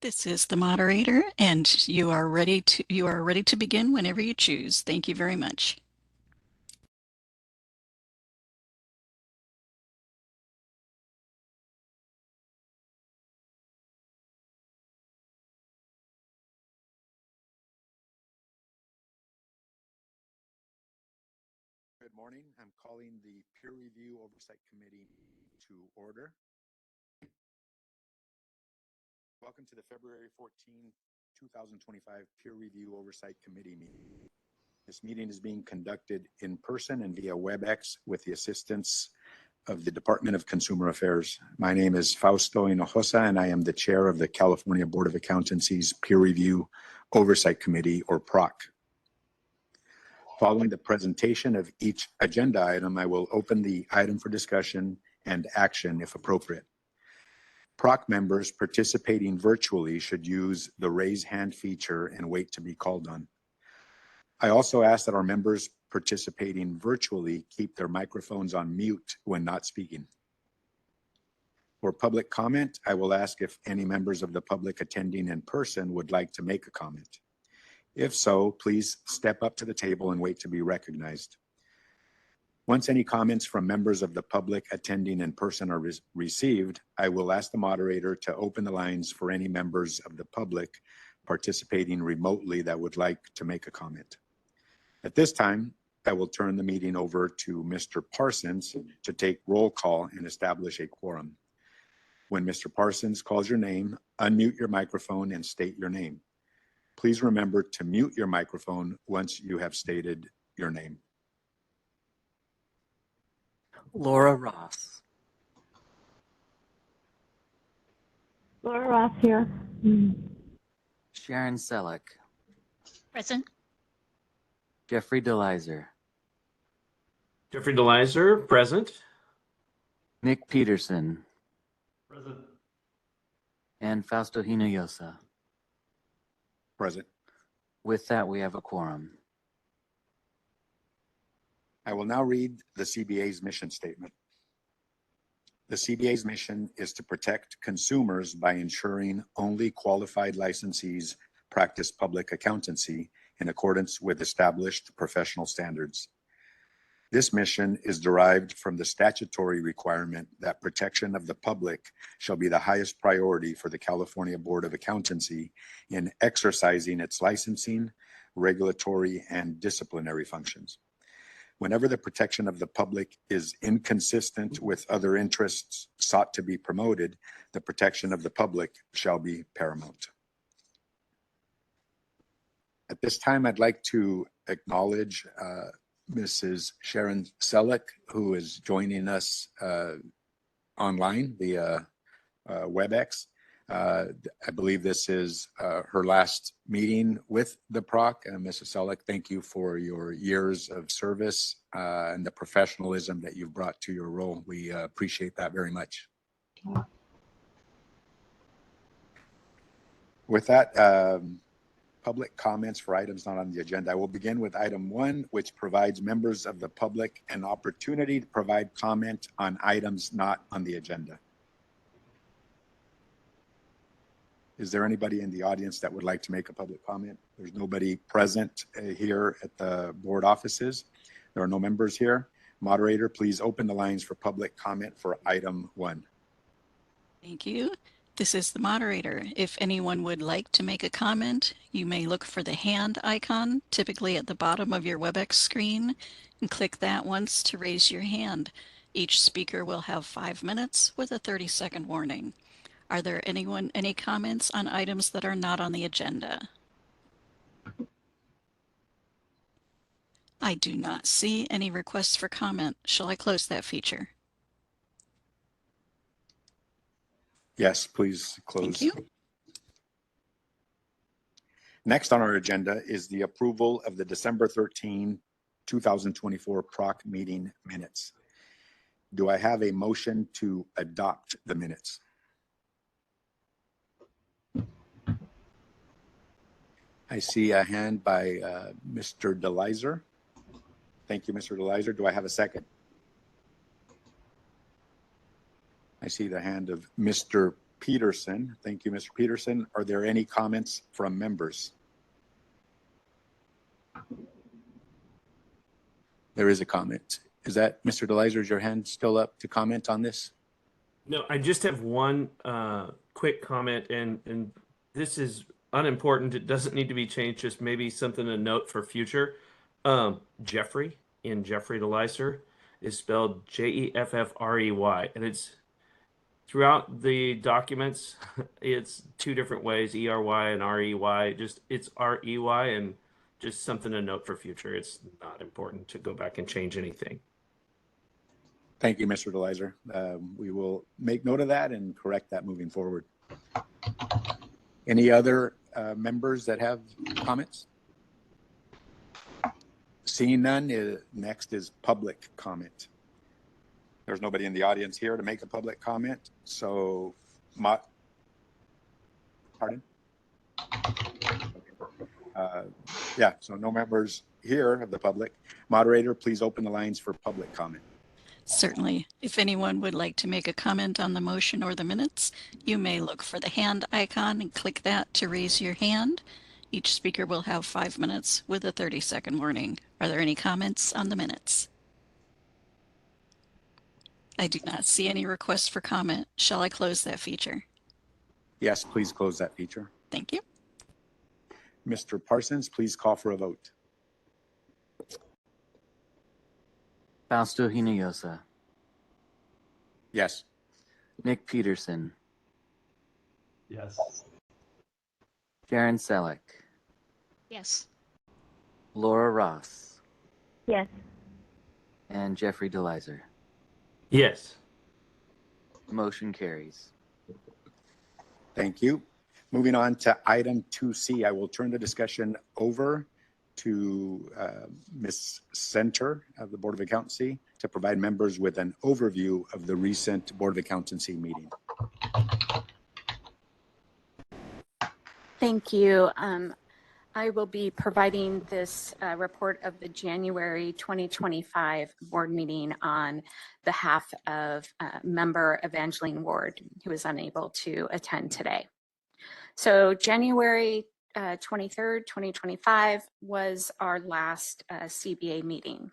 This is the moderator, and you are ready to begin whenever you choose. Thank you very much. Good morning. I'm calling the Peer Review Oversight Committee to order. Welcome to the February 14, 2025 Peer Review Oversight Committee meeting. This meeting is being conducted in person and via WebEx with the assistance of the Department of Consumer Affairs. My name is Fausto Hinojosa, and I am the chair of the California Board of Accountancy's Peer Review Oversight Committee, or PROC. Following the presentation of each agenda item, I will open the item for discussion and action if appropriate. PROC members participating virtually should use the raise hand feature and wait to be called on. I also ask that our members participating virtually keep their microphones on mute when not speaking. For public comment, I will ask if any members of the public attending in person would like to make a comment. If so, please step up to the table and wait to be recognized. Once any comments from members of the public attending in person are received, I will ask the moderator to open the lines for any members of the public participating remotely that would like to make a comment. At this time, I will turn the meeting over to Mr. Parsons to take roll call and establish a quorum. When Mr. Parsons calls your name, unmute your microphone and state your name. Please remember to mute your microphone once you have stated your name. Laura Ross. Laura Ross here. Sharon Selleck. Present. Jeffrey DeLizer. Jeffrey DeLizer, present. Nick Peterson. Present. And Fausto Hinojosa. Present. With that, we have a quorum. I will now read the CBA's mission statement. The CBA's mission is to protect consumers by ensuring only qualified licensees practice public accountancy in accordance with established professional standards. This mission is derived from the statutory requirement that protection of the public shall be the highest priority for the California Board of Accountancy in exercising its licensing, regulatory, and disciplinary functions. Whenever the protection of the public is inconsistent with other interests sought to be promoted, the protection of the public shall be paramount. At this time, I'd like to acknowledge Mrs. Sharon Selleck, who is joining us online via WebEx. I believe this is her last meeting with the PROC. Mrs. Selleck, thank you for your years of service and the professionalism that you've brought to your role. We appreciate that very much. With that, public comments for items not on the agenda. I will begin with item 1, which provides members of the public an opportunity to provide comment on items not on the agenda. Is there anybody in the audience that would like to make a public comment? There's nobody present here at the board offices. There are no members here. Moderator, please open the lines for public comment for item 1. Thank you. This is the moderator. If anyone would like to make a comment, you may look for the hand icon, typically at the bottom of your WebEx screen, and click that once to raise your hand. Each speaker will have 5 minutes with a 30-second warning. Are there any comments on items that are not on the agenda? I do not see any requests for comment. Shall I close that feature? Yes, please close. Thank you. Next on our agenda is the approval of the December 13, 2024 PROC meeting minutes. Do I have a motion to adopt the minutes? I see a hand by Mr. DeLizer. Thank you, Mr. DeLizer. Do I have a second? I see the hand of Mr. Peterson. Thank you, Mr. Peterson. Are there any comments from members? There is a comment. Is that Mr. DeLizer? Is your hand still up to comment on this? No, I just have one quick comment, and this is unimportant. It doesn't need to be changed, just maybe something to note for future. Jeffrey in Jeffrey DeLizer is spelled Jeffrey, and it's throughout the documents, it's two different ways, ERY and REY. Just it's REY, and just something to note for future. It's not important to go back and change anything. Thank you, Mr. DeLizer. We will make note of that and correct that moving forward. Any other members that have comments? Seeing none, next is public comment. There's nobody in the audience here to make a public comment. So, pardon? Yeah, so no members here of the public. Moderator, please open the lines for public comment. Certainly. If anyone would like to make a comment on the motion or the minutes, you may look for the hand icon and click that to raise your hand. Each speaker will have 5 minutes with a 30-second warning. Are there any comments on the minutes? I do not see any requests for comment. Shall I close that feature? Yes, please close that feature. Thank you. Mr. Parsons, please call for a vote. Fausto Hinojosa, Yes. Nick Peterson, Yes. Sharon Selleck, Yes. Laura Ross, Yes. and Jeffrey DeLizer. Yes. Motion carries. Thank you. Moving on to item 2C, I will turn the discussion over to Ms. Center of the Board of Accountancy to provide members with an overview of the recent Board of Accountancy meeting. Thank you. I will be providing this report of the January 2025 board meeting on behalf of member Evangeline Ward, who is unable to attend today. So January 23rd, 2025 was our last CBA meeting.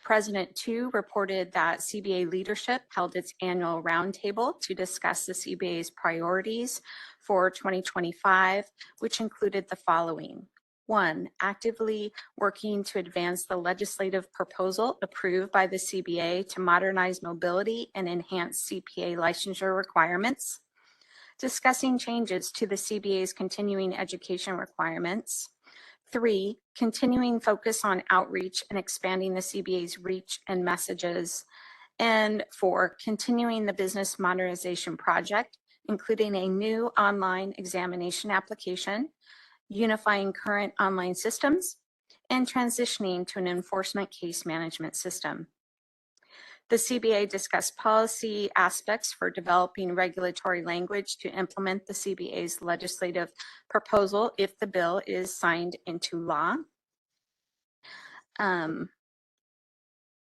President 2 reported that CBA leadership held its annual roundtable to discuss the CBA's priorities for 2025, which included the following. 1, actively working to advance the legislative proposal approved by the CBA to modernize mobility and enhance CPA licensure requirements. Discussing changes to the CBA's continuing education requirements. 3, continuing focus on outreach and expanding the CBA's reach and messages. And 4, continuing the business modernization project, including a new online examination application, unifying current online systems, and transitioning to an enforcement case management system. The CBA discussed policy aspects for developing regulatory language to implement the CBA's legislative proposal if the bill is signed into law.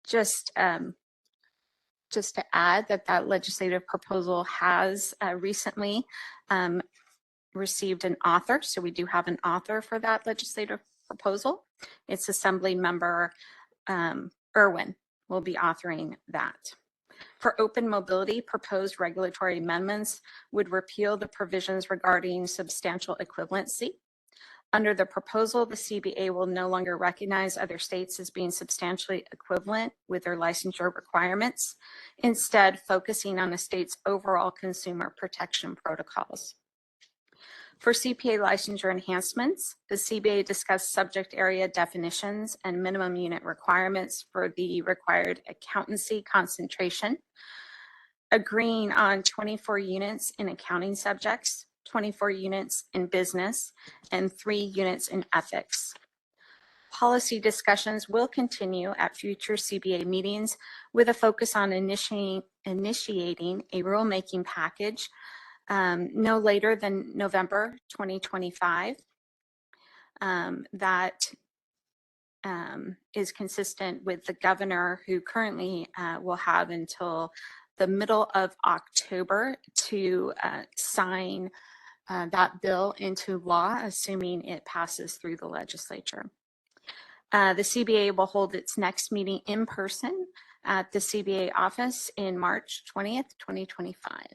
Just to add that legislative proposal has recently received an author. So we do have an author for that legislative proposal. It's Assembly Member Irwin will be authoring that. For open mobility, proposed regulatory amendments would repeal the provisions regarding substantial equivalency. Under the proposal, the CBA will no longer recognize other states as being substantially equivalent with their licensure requirements, instead focusing on the state's overall consumer protection protocols. For CPA licensure enhancements, the CBA discussed subject area definitions and minimum unit requirements for the required accountancy concentration, agreeing on 24 units in accounting subjects, 24 units in business, and 3 units in ethics. Policy discussions will continue at future CBA meetings with a focus on initiating a rulemaking package no later than November 2025 that is consistent with the governor, who currently will have until the middle of October to sign that bill into law, assuming it passes through the legislature. The CBA will hold its next meeting in person at the CBA office in March 20th, 2025.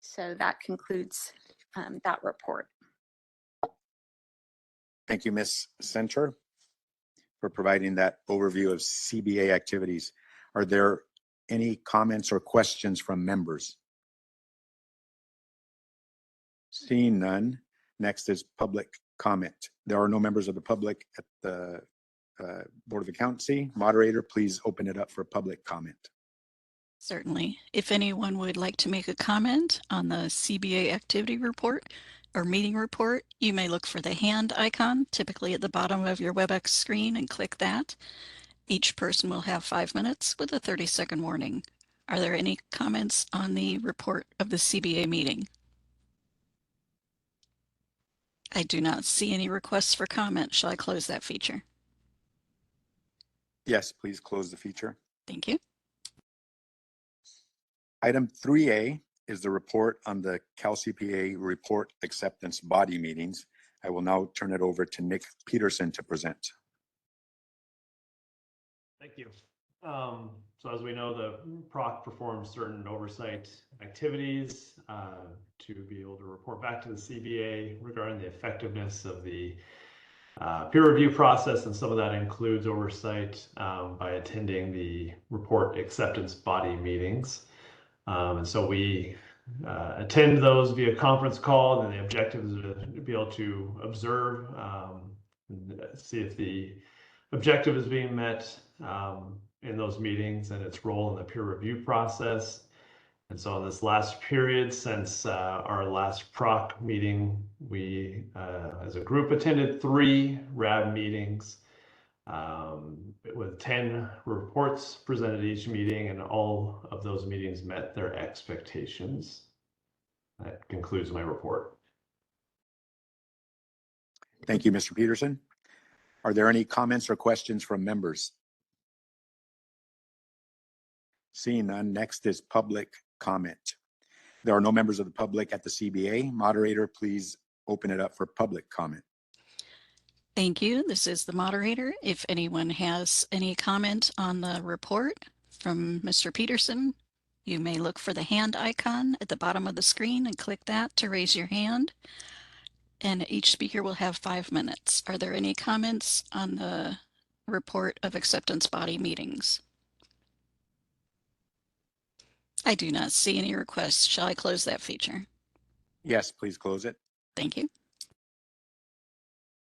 So that concludes that report. Thank you, Ms. Center, for providing that overview of CBA activities. Are there any comments or questions from members? Seeing none, next is public comment. There are no members of the public at the Board of Accountancy. Moderator, please open it up for public comment. Certainly. If anyone would like to make a comment on the CBA activity report or meeting report, you may look for the hand icon, typically at the bottom of your WebEx screen, and click that. Each person will have 5 minutes with a 30-second warning. Are there any comments on the report of the CBA meeting? I do not see any requests for comment. Shall I close that feature? Yes, please close the feature. Thank you. Item 3A is the report on the CalCPA report acceptance body meetings. I will now turn it over to Nick Peterson to present. Thank you. So as we know, the PROC performs certain oversight activities to be able to report back to the CBA regarding the effectiveness of the peer review process, and some of that includes oversight by attending the report acceptance body meetings. And so we attend those via conference call, and the objective is to be able to observe, and see if the objective is being met in those meetings and its role in the peer review process. And so in this last period, since our last PROC meeting, we as a group attended 3 RAB meetings with 10 reports presented at each meeting, and all of those meetings met their expectations. That concludes my report. Thank you, Mr. Peterson. Are there any comments or questions from members? Seeing none, next is public comment. There are no members of the public at the CBA. Moderator, please open it up for public comment. Thank you. This is the moderator. If anyone has any comment on the report from Mr. Peterson, you may look for the hand icon at the bottom of the screen and click that to raise your hand. And each speaker will have 5 minutes. Are there any comments on the report of acceptance body meetings? I do not see any requests. Shall I close that feature? Yes, please close it. Thank you.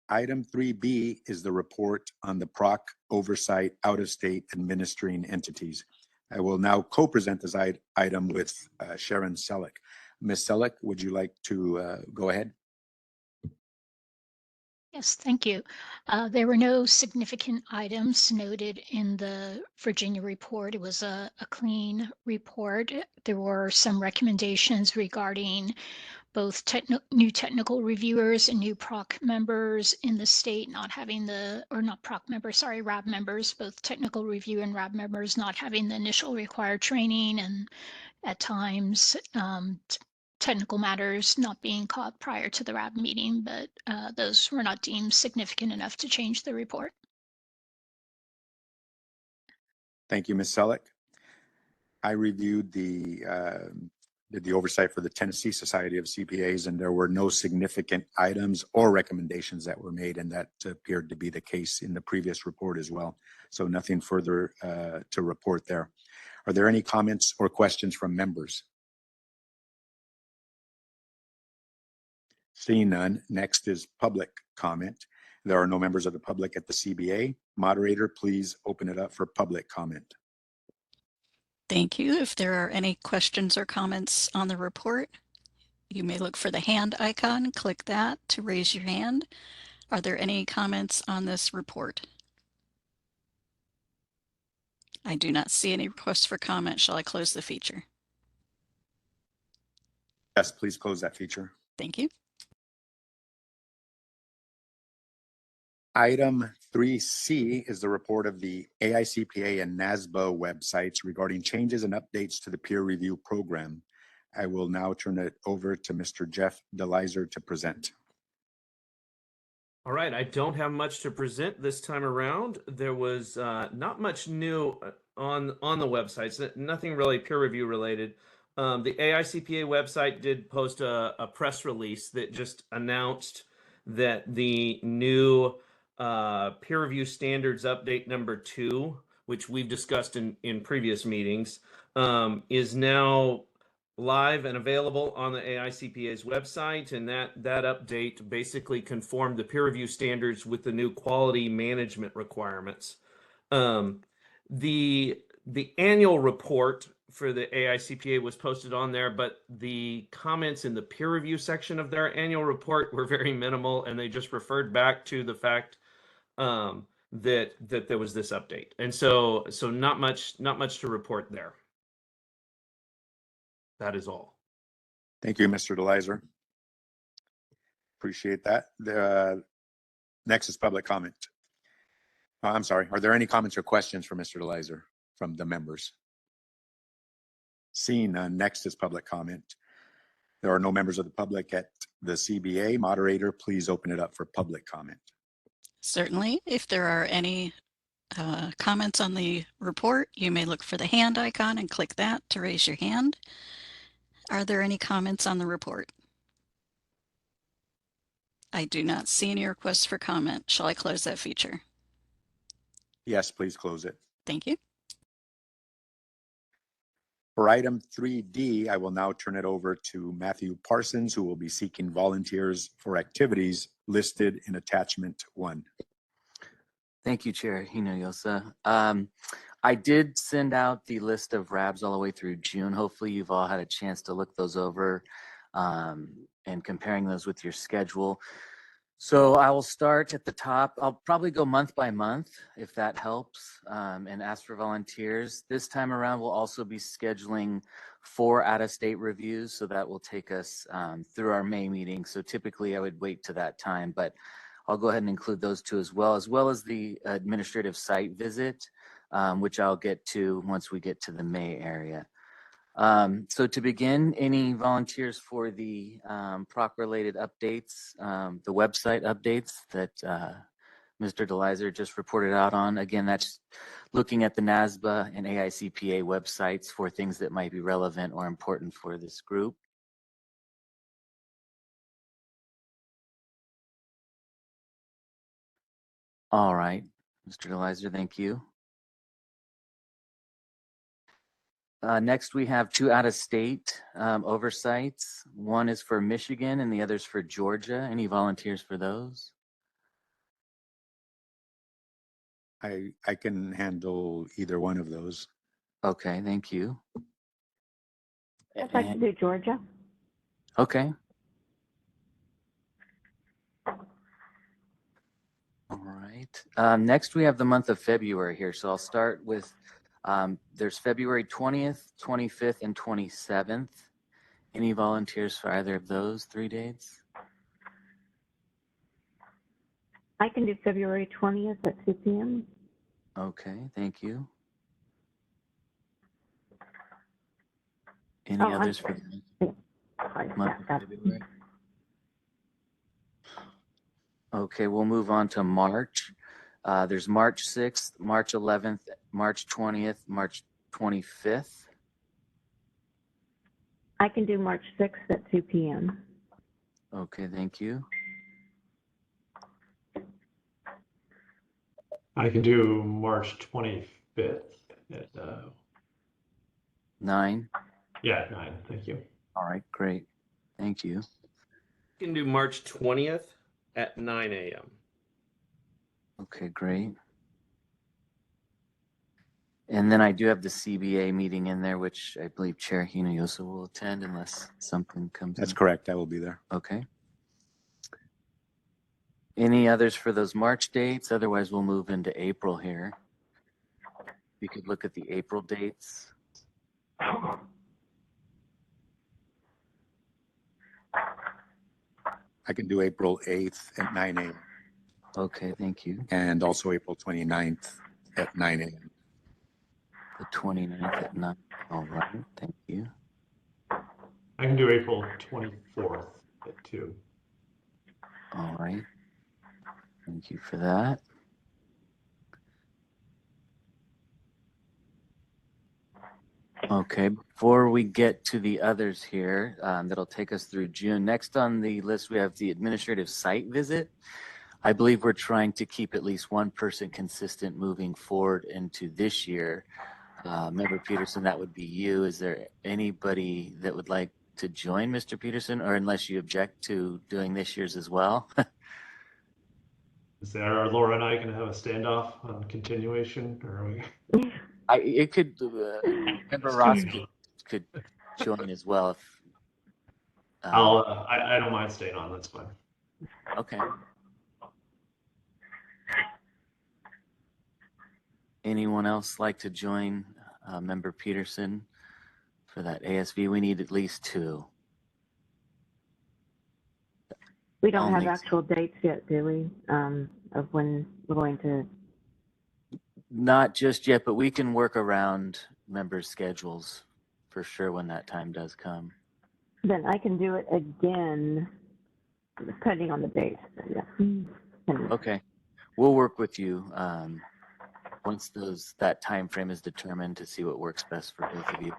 Item 3B is the report on the PROC Oversight out-of-state administering entities. I will now co-present this item with Sharon Selleck. Ms. Selleck, would you like to go ahead? Yes, thank you. There were no significant items noted in the Virginia report. It was a clean report. There were some recommendations regarding both new technical reviewers and new PROC members in the state not having not PROC members, sorry, RAB members, both technical review and RAB members not having the initial required training, and at times technical matters not being caught prior to the RAB meeting, but those were not deemed significant enough to change the report. Thank you, Ms. Selleck. I reviewed did the oversight for the Tennessee Society of CPAs, and there were no significant items or recommendations that were made, and that appeared to be the case in the previous report as well. So nothing further to report there. Are there any comments or questions from members? Seeing none, next is public comment. There are no members of the public at the CBA. Moderator, please open it up for public comment. Thank you. If there are any questions or comments on the report, you may look for the hand icon, click that to raise your hand. Are there any comments on this report? I do not see any requests for comment. Shall I close the feature? Yes, please close that feature. Thank you. Item 3C is the report of the AICPA and NASBA websites regarding changes and updates to the peer review program. I will now turn it over to Mr. Jeff DeLizer to present. All right, I don't have much to present this time around. There was not much new on the websites, nothing really peer review related. The AICPA website did post a press release that just announced that the new peer review standards update number 2, which we've discussed in previous meetings, is now live and available on the AICPA's website, and that update basically conformed the peer review standards with the new quality management requirements. The annual report for the AICPA was posted on there, but the comments in the peer review section of their annual report were very minimal, and they just referred back to the fact that there was this update, and so not much to report there. That is all. Thank you, Mr. DeLizer. Appreciate that. The next is public comment. I'm sorry. Are there any comments or questions for Mr. DeLizer from the members? Seeing none, next is public comment. There are no members of the public at the CBA. Moderator, please open it up for public comment. Certainly, if there are any comments on the report, you may look for the hand icon and click that to raise your hand. Are there any comments on the report? I do not see any requests for comment. Shall I close that feature? Yes, please close it. Thank you. For item 3D, I will now turn it over to Matthew Parsons, who will be seeking volunteers for activities listed in attachment 1. Thank you, Chair Hinoyosa. I did send out the list of RABs all the way through June. Hopefully you've all had a chance to look those over and comparing those with your schedule. So I will start at the top. I'll probably go month by month if that helps, and ask for volunteers. This time around, we'll also be scheduling 4 out-of-state reviews, so that will take us through our May meeting. So typically I would wait to that time, but I'll go ahead and include those 2 as well as the administrative site visit, which I'll get to once we get to the May area. So to begin, any volunteers for the PROC-related updates, the website updates that Mr. DeLizer just reported out on? Again, that's looking at the NASBA and AICPA websites for things that might be relevant or important for this group. All right, Mr. DeLizer, thank you. Next, we have 2 out-of-state oversights. One is for Michigan and the other's for Georgia. Any volunteers for those? I can handle either one of those. Okay, thank you. I'd like to do Georgia. Okay. All right. Next, we have the month of February here. So I'll start with, there's February 20th, 25th, and 27th. Any volunteers for either of those 3 dates? I can do February 20th at 2 p.m. Okay, thank you. Any others for the month of February? Okay, we'll move on to March. There's March 6th, March 11th, March 20th, March 25th. I can do March 6th at 2 p.m. Okay, thank you. I can do March 25th at 9. 9. Thank you. All right, great. Thank you. You can do March 20th at 9 a.m. Okay, great. And then I do have the CBA meeting in there, which I believe Chair Hinoyosa will attend unless something comes That's in. correct. I will be there. Okay. Any others for those March dates? Otherwise, we'll move into April here. You could look at the April dates. I can do April 8th at 9 a.m. Okay, thank you. and also April 29th at 9 a.m. The 29th at 9. All right, thank you. I can do April 24th at 2. All right. Thank you for that. Okay, before we get to the others here, that'll take us through June. Next on the list, we have the administrative site visit. I believe we're trying to keep at least one person consistent moving forward into this year. Member Peterson, that would be you. Is there anybody that would like to join Mr. Peterson, or unless you object to doing this year's as well? Is there, are Laura and I going to have a standoff on continuation, or are we? It could, Member Ross could join as well if. I don't mind staying on. That's fine. Okay. Anyone else like to join Member Peterson for that ASV? We need at least 2. We don't have Only- actual dates yet, do we, of when we're going to? Not just yet, but we can work around members' schedules for sure when that time does come. Then I can do it again, depending on the dates. Yeah. Okay, we'll work with you once that time frame is determined to see what works best for both of you.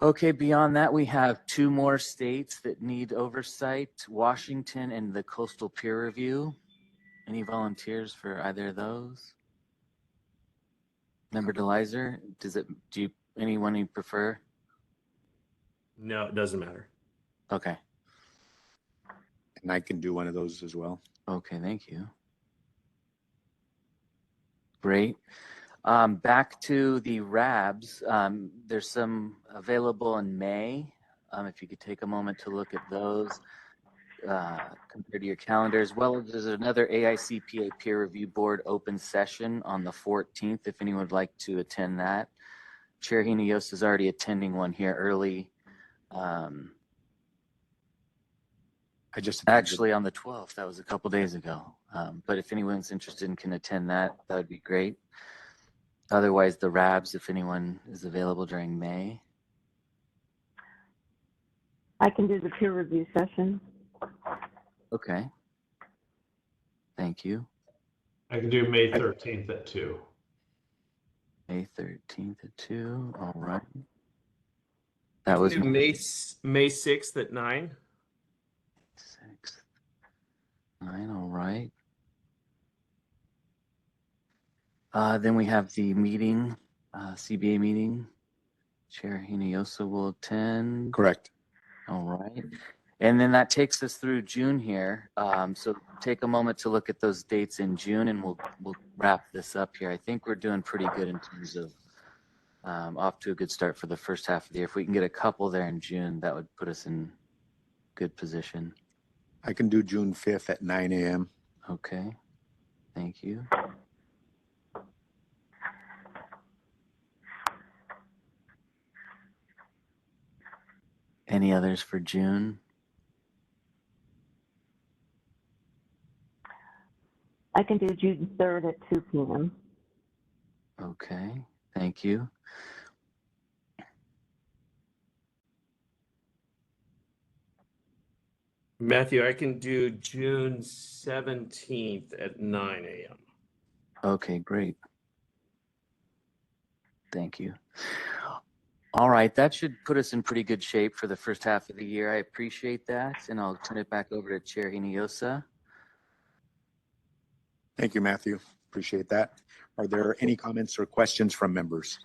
Okay, beyond that, we have 2 more states that need oversight, Washington and the Coastal Peer Review. Any volunteers for either of those? Member DeLizer, anyone you prefer? No, it doesn't matter. Okay. And I can do one of those as well. Okay, thank you. Great. Back to the RABs. There's some available in May. If you could take a moment to look at those compared to your calendar, as well as there's another AICPA peer review board open session on the 14th, if anyone would like to attend that. Chair Hinojosa is already attending one here early. I just Actually on the 12th, that was a couple days ago. But if anyone's interested and can attend that, that would be great. Otherwise, the RABs, if anyone is available during May. I can do the peer review session. Okay. Thank you. I can do May 13th at 2. May 13th at 2. All right. That was May 6th at 9. 6th. 9, all right. Then we have the meeting, CBA meeting. Chair Hinojosa will attend. Correct. All right. And then that takes us through June here. So take a moment to look at those dates in June and we'll wrap this up here. I think we're doing pretty good in terms of off to a good start for the first half of the year. If we can get a couple there in June, that would put us in good position. I can do June 5th at 9 a.m. Okay. Thank you. Any others for June? I can do June 3rd at 2 p.m. Okay, thank you. Matthew, I can do June 17th at 9 a.m. Okay, great. Thank you. All right, that should put us in pretty good shape for the first half of the year. I appreciate that, and I'll turn it back over to Chair Hinojosa. Thank you, Matthew. Appreciate that. Are there any comments or questions from members?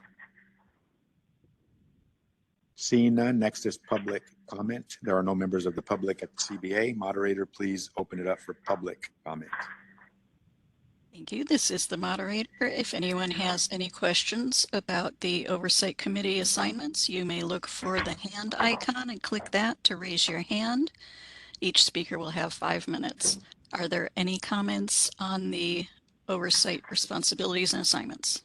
Seeing none, next is public comment. There are no members of the public at CBA. Moderator, please open it up for public comment. Thank you. This is the moderator. If anyone has any questions about the Oversight Committee assignments, you may look for the hand icon and click that to raise your hand. Each speaker will have 5 minutes. Are there any comments on the oversight responsibilities and assignments?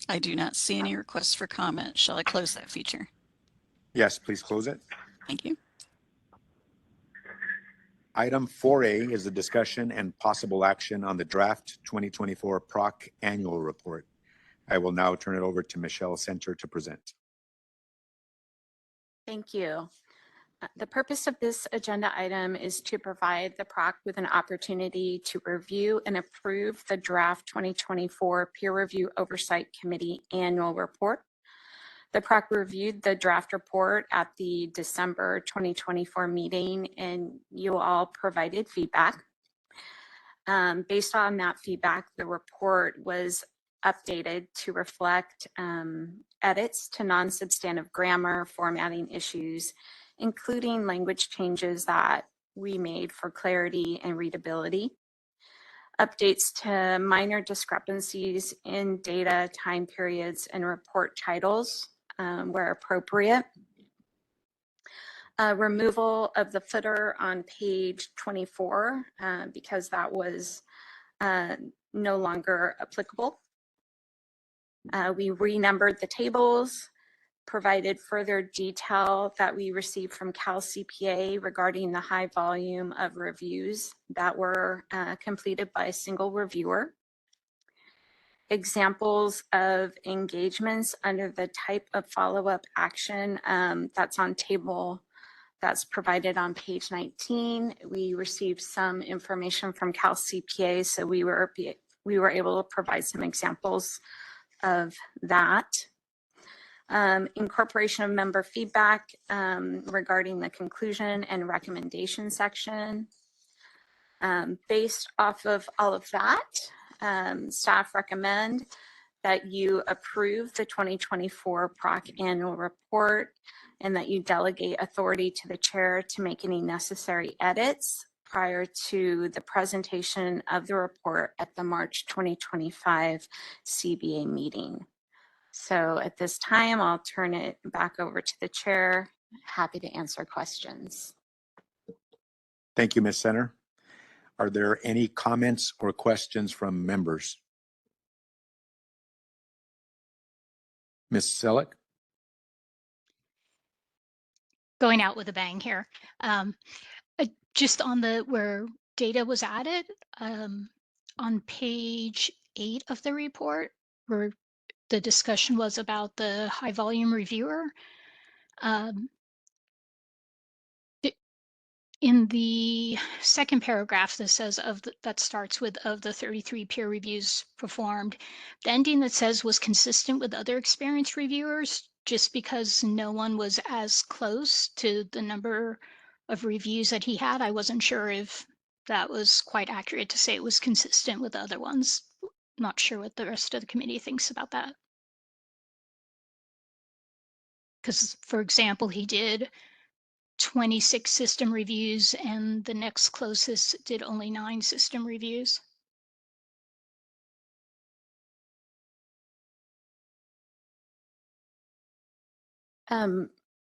I do not see any requests for comment. Shall I close that feature? Yes, please close it. Thank you. Item 4A is a discussion and possible action on the draft 2024 PROC annual report. I will now turn it over to Michelle Center to present. Thank you. The purpose of this agenda item is to provide the PROC with an opportunity to review and approve the draft 2024 Peer Review Oversight Committee annual report. The PROC reviewed the draft report at the December 2024 meeting, and you all provided feedback. Based on that feedback, the report was updated to reflect edits to non-substantive grammar, formatting issues, including language changes that we made for clarity and readability, updates to minor discrepancies in data, time periods, and report titles where appropriate, removal of the footer on page 24 because that was no longer applicable. We renumbered the tables, provided further detail that we received from Cal CPA regarding the high volume of reviews that were completed by a single reviewer. Examples of engagements under the type of follow-up action that's on table that's provided on page 19. We received some information from Cal CPA, so we were able to provide some examples of that. Incorporation of member feedback regarding the conclusion and recommendation section. Based off of all of that, staff recommend that you approve the 2024 PROC annual report and that you delegate authority to the chair to make any necessary edits prior to the presentation of the report at the March 2025 CBA meeting. So at this time, I'll turn it back over to the chair. Happy to answer questions. Thank you, Ms. Center. Are there any comments or questions from members? Ms. Selleck? Going out with a bang here. Just on the where data was added, on page 8 of the report, where the discussion was about the high volume reviewer. In the second paragraph that says that starts with of the 33 peer reviews performed, the ending that says was consistent with other experienced reviewers, just because no one was as close to the number of reviews that he had. I wasn't sure if that was quite accurate to say it was consistent with other ones. Not sure what the rest of the committee thinks about that. Because, for example, he did 26 system reviews and the next closest did only 9 system reviews.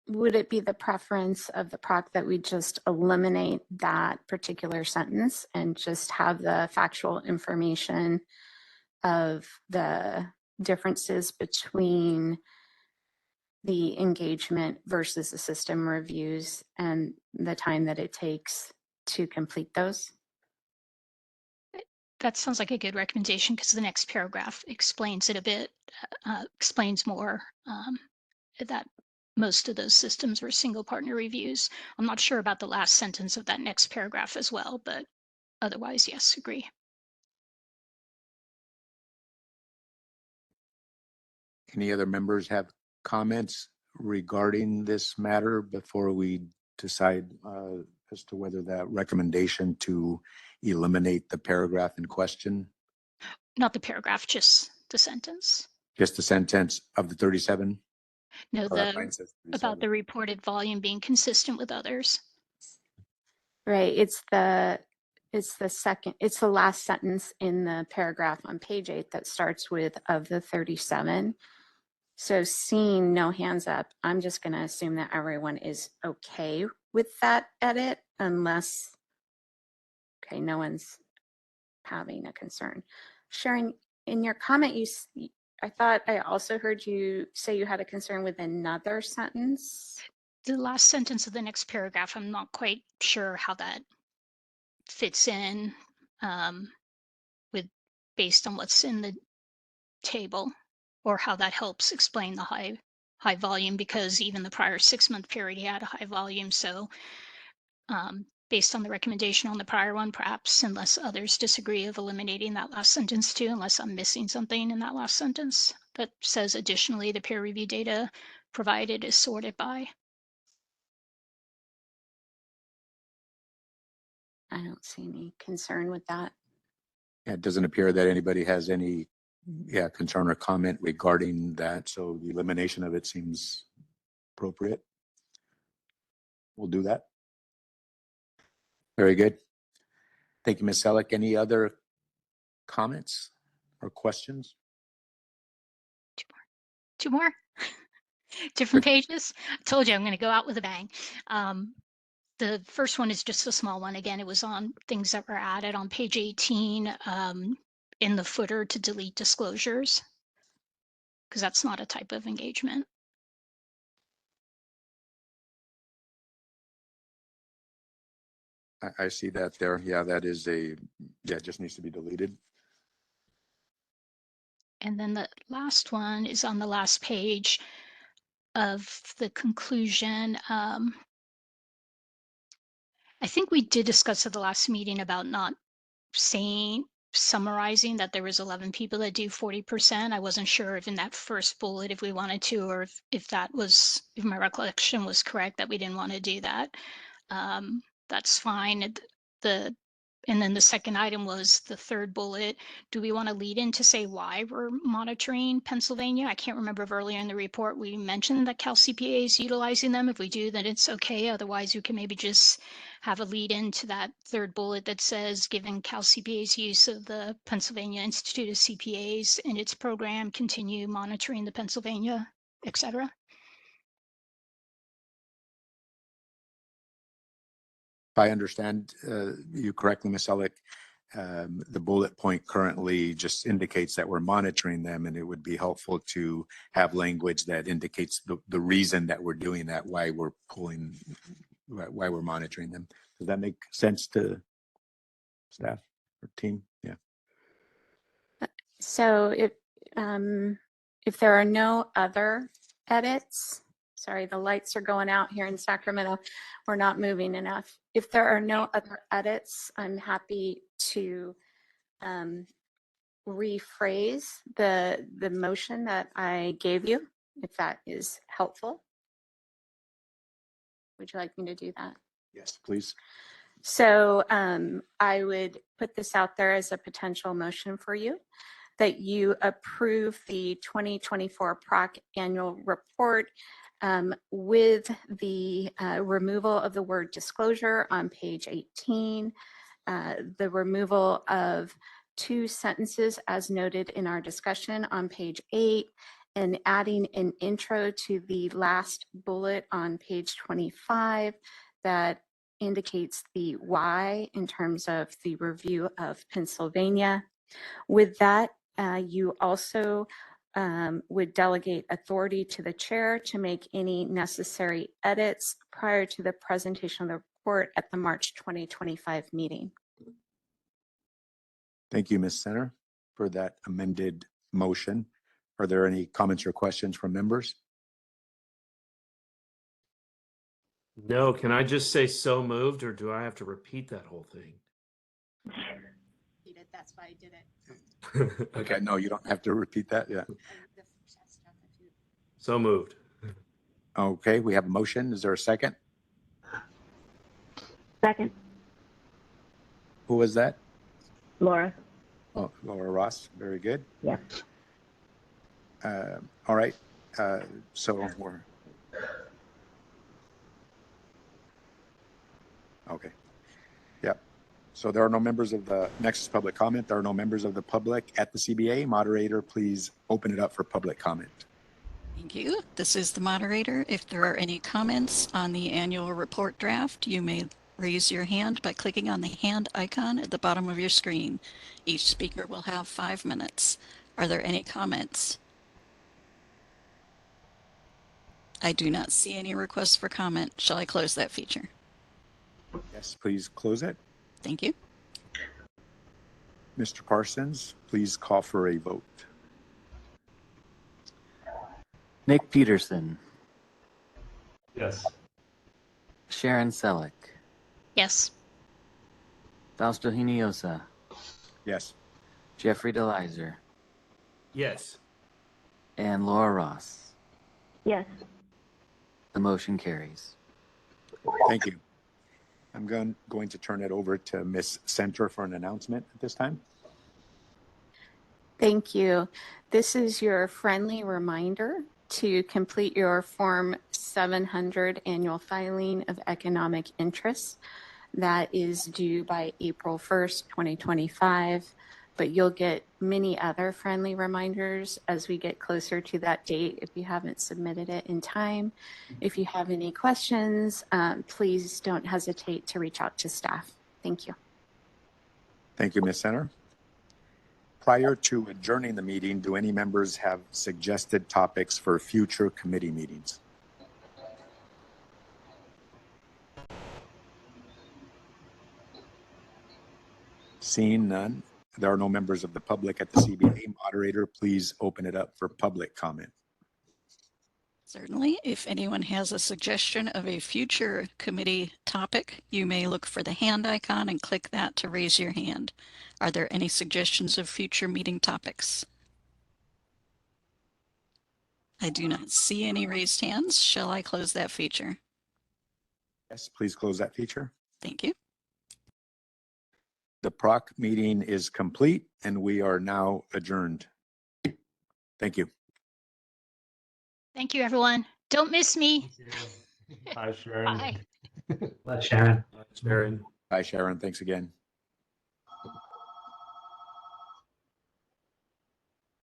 Would it be the preference of the PROC that we just eliminate that particular sentence and just have the factual information of the differences between the engagement versus the system reviews and the time that it takes to complete those? That sounds like a good recommendation because the next paragraph explains it a bit, explains more that most of those systems were single partner reviews. I'm not sure about the last sentence of that next paragraph as well, but otherwise, yes, agree. Any other members have comments regarding this matter before we decide as to whether that recommendation to eliminate the paragraph in question? Not the paragraph, just the sentence. Just the sentence of the 37? No, That line says about 37. the reported volume being consistent with others. Right, it's the last sentence in the paragraph on page 8 that starts with of the 37. So seeing no hands up, I'm just going to assume that everyone is okay with that edit unless, okay, no one's having a concern. Sharon, in your comment, I thought I also heard you say you had a concern with another sentence. The last sentence of the next paragraph, I'm not quite sure how that fits in with based on what's in the table, or how that helps explain the high volume, because even the prior 6-month period he had a high volume. So based on the recommendation on the prior one, perhaps, unless others disagree, of eliminating that last sentence too, unless I'm missing something in that last sentence that says additionally the peer review data provided is sorted by. I don't see any concern with that. Yeah, it doesn't appear that anybody has any concern or comment regarding that. So the elimination of it seems appropriate. We'll do that. Very good. Thank you, Ms. Selleck. Any other comments or questions? Two more different pages. I told you I'm going to go out with a bang. The first one is just a small one. Again, it was on things that were added on page 18 in the footer to delete disclosures, because that's not a type of engagement. I see that there. Yeah, that is it just needs to be deleted. And then the last one is on the last page of the conclusion. I think we did discuss at the last meeting about not summarizing that there was 11 people that do 40%. I wasn't sure if in that first bullet, if we wanted to, or if that was, if my recollection was correct, that we didn't want to do that. That's fine. And then the second item was the third bullet. Do we want to lead in to say why we're monitoring Pennsylvania? I can't remember if earlier in the report we mentioned that Cal CPA is utilizing them. If we do, then it's okay. Otherwise, we can maybe just have a lead into that third bullet that says, given Cal CPA's use of the Pennsylvania Institute of CPAs in its program, continue monitoring the Pennsylvania, et cetera. If I understand you correctly, Ms. Selleck, the bullet point currently just indicates that we're monitoring them, and it would be helpful to have language that indicates the reason that we're doing that, why we're monitoring them. Does that make sense to staff or team? Yeah. So if there are no other edits, sorry, the lights are going out here in Sacramento. We're not moving enough. If there are no other edits, I'm happy to rephrase the motion that I gave you, if that is helpful. Would you like me to do that? Yes, please. So I would put this out there as a potential motion for you, that you approve the 2024 PROC annual report with the removal of the word disclosure on page 18, the removal of 2 sentences as noted in our discussion on page 8, and adding an intro to the last bullet on page 25 that indicates the why in terms of the review of Pennsylvania. With that, you also would delegate authority to the chair to make any necessary edits prior to the presentation of the report at the March 2025 meeting. Thank you, Ms. Center, for that amended motion. Are there any comments or questions from members? No, can I just say so moved, or do I have to repeat that whole thing? That's why I did it. Okay, no, you don't have to repeat that. Yeah. So moved. Okay, we have a motion. Is there a second? Second, Who was that? Laura. Oh, Laura Ross. Very good. Yeah. All right. So we're okay. Yep. So there are no members of the next public comment. There are no members of the public at the CBA. Moderator, please open it up for public comment. Thank you. This is the moderator. If there are any comments on the annual report draft, you may raise your hand by clicking on the hand icon at the bottom of your screen. Each speaker will have 5 minutes. Are there any comments? I do not see any requests for comment. Shall I close that feature? Yes, please close it. Thank you. Mr. Parsons, please call for a vote. Nick Peterson, Yes. Sharon Selleck, Yes. Fausto Hinojosa, Yes. Jeffrey DeLizer, Yes. and Laura Ross. Yes. The motion carries. Thank you. I'm going to turn it over to Ms. Center for an announcement at this time. Thank you. This is your friendly reminder to complete your Form 700 annual filing of economic interest. That is due by April 1st, 2025, but you'll get many other friendly reminders as we get closer to that date if you haven't submitted it in time. If you have any questions, please don't hesitate to reach out to staff. Thank you. Thank you, Ms. Center. Prior to adjourning the meeting, do any members have suggested topics for future committee meetings? Seeing none, there are no members of the public at the CBA. Moderator, please open it up for public comment. Certainly, if anyone has a suggestion of a future committee topic, you may look for the hand icon and click that to raise your hand. Are there any suggestions of future meeting topics? I do not see any raised hands. Shall I close that feature? Yes, please close that feature. Thank you. The PROC meeting is complete and we are now adjourned. Thank you. Thank you, everyone. Don't miss me. Thank you. Bye, Sharon. Bye. Bye, Sharon. Sharon. Bye, Sharon. Thanks again.